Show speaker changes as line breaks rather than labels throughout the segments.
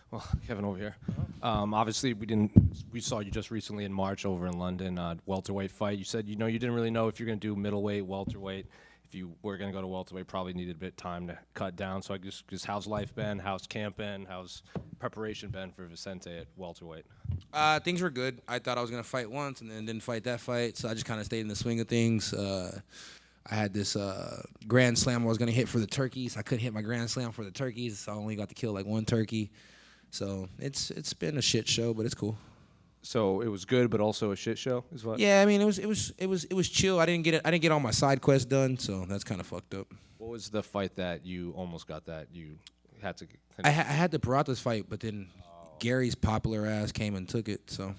Well, Kevin over here. Obviously, we saw you just recently in March over in London, welterweight fight. You said you didn't really know if you're going to do middleweight, welterweight. If you were going to go to welterweight, probably needed a bit of time to cut down. So I guess just how's life been? How's camp been? How's preparation been for Vicente at welterweight?
Things were good. I thought I was going to fight once and then didn't fight that fight, so I just kind of stayed in the swing of things. I had this grand slam I was going to hit for the turkeys. I couldn't hit my grand slam for the turkeys, so I only got to kill like one turkey. So it's been a shit show, but it's cool.
So it was good, but also a shit show, is what?
Yeah, I mean it was chill. I didn't get all my side quests done, so that's kind of fucked up.
What was the fight that you almost got that you had to?
I had the Baratas fight, but then Gary's popular ass came and took it. So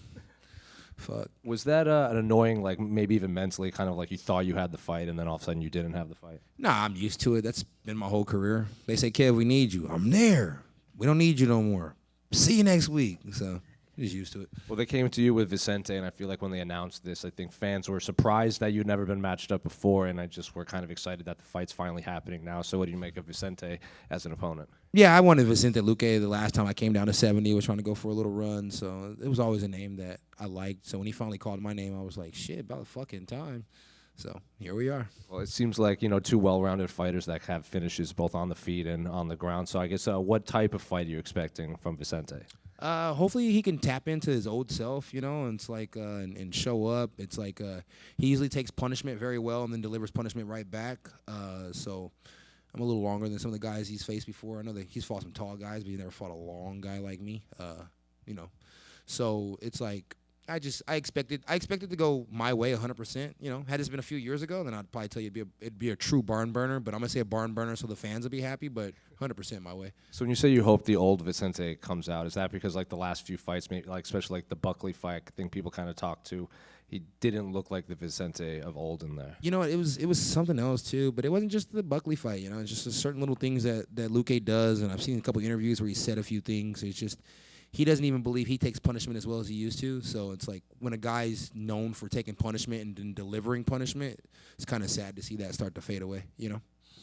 fuck.
Was that an annoying, like maybe even mentally, kind of like you thought you had the fight and then all of a sudden you didn't have the fight?
Nah, I'm used to it. That's been my whole career. They say, Kev, we need you. I'm there. We don't need you no more. See you next week. So just used to it.
Well, they came to you with Vicente, and I feel like when they announced this, I think fans were surprised that you'd never been matched up before, and I just were kind of excited that the fight's finally happening now. So what do you make of Vicente as an opponent?
Yeah, I wanted Vicente Luque the last time I came down to 70. I was trying to go for a little run, so it was always a name that I liked. So when he finally called my name, I was like, shit, about fucking time. So here we are.
Well, it seems like, two well-rounded fighters that have finishes both on the feet and on the ground. So I guess what type of fight are you expecting from Vicente?
Hopefully he can tap into his old self, and it's like and show up. It's like he usually takes punishment very well and then delivers punishment right back. So I'm a little longer than some of the guys he's faced before. I know that he's fought some tall guys, but he never fought a long guy like me. So it's like I expected to go my way 100%. Had this been a few years ago, then I'd probably tell you it'd be a true barn burner. But I'm gonna say a barn burner so the fans will be happy. But 100% my way.
So when you say you hope the old Vicente comes out, is that because like the last few fights, maybe like especially like the Buckley fight, I think people kind of talked to, he didn't look like the Vicente of old in there.
It was something else too, but it wasn't just the Buckley fight. It's just certain little things that Luque does, and I've seen a couple interviews where he said a few things. It's just he doesn't even believe he takes punishment as well as he used to. So it's like when a guy's known for taking punishment and then delivering punishment, it's kind of sad to see that start to fade away.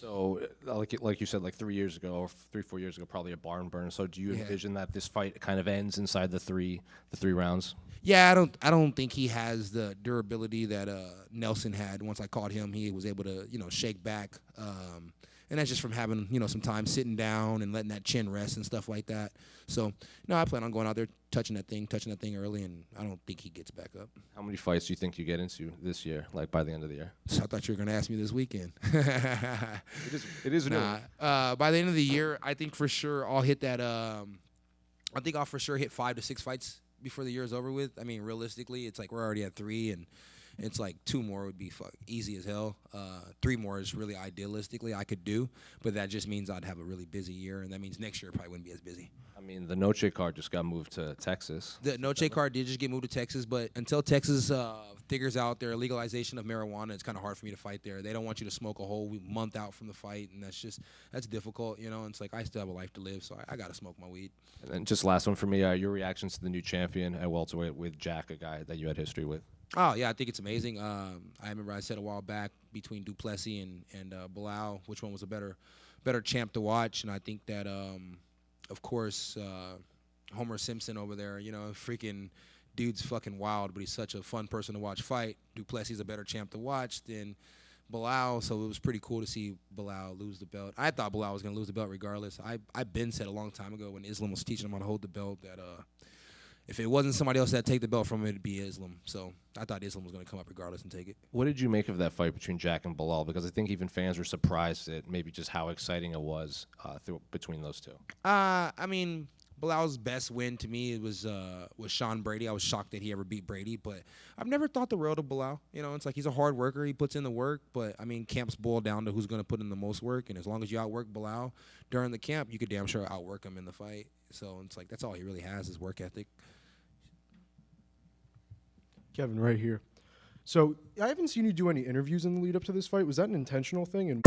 So, like you said, like 3 years ago or 3-4 years ago, probably a barn burner. So, do you envision that this fight kind of ends inside the three rounds?
Yeah, I don't think he has the durability that Nelson had. Once I caught him, he was able to shake back, and that's just from having some time sitting down and letting that chin rest and stuff like that. So, no, I plan on going out there touching that thing early, and I don't think he gets back up.
How many fights do you think you get into this year, like by the end of the year?
So I thought you were going to ask me this weekend.
It is new.
By the end of the year, I think for sure I'll hit that. I think I'll for sure hit 5 to 6 fights before the year is over with. I mean, realistically, it's like we're already at 3, and it's like 2 more would be easy as hell. 3 more is really idealistically I could do, but that just means I'd have a really busy year, and that means next year probably wouldn't be as busy.
I mean, the Noche card just got moved to Texas.
The Noche card did just get moved to Texas, but until Texas figures out their legalization of marijuana, it's kind of hard for me to fight there. They don't want you to smoke a whole month out from the fight, and that's difficult, And it's like I still have a life to live, so I got to smoke my weed.
And then just last one for me, your reactions to the new champion at welterweight with Jack, a guy that you had history with.
Oh, yeah, I think it's amazing. I remember I said a while back between Duplessis and Bilal, which one was a better champ to watch, and I think that, of course, Homer Simpson over there, freaking dude's fucking wild, but he's such a fun person to watch fight. Duplessis is a better champ to watch than Bilal, so it was pretty cool to see Bilal lose the belt. I thought Bilal was going to lose the belt regardless. I've been said a long time ago when Islam was teaching him how to hold the belt that if it wasn't somebody else that'd take the belt from him, it'd be Islam. So I thought Islam was going to come up regardless and take it.
What did you make of that fight between Jack and Bilal? Because I think even fans were surprised at maybe just how exciting it was between those two.
I mean, Bilal's best win to me was Sean Brady. I was shocked that he ever beat Brady, but I've never thought the world of Bilal. It's like he's a hard worker. He puts in the work, but I mean, camps boil down to who's going to put in the most work, and as long as you outwork Bilal during the camp, you could damn sure outwork him in the fight. So it's like that's all he really has is work ethic.
Kevin, right here. So I haven't seen you do any interviews in the lead up to this fight. Was that an intentional thing? And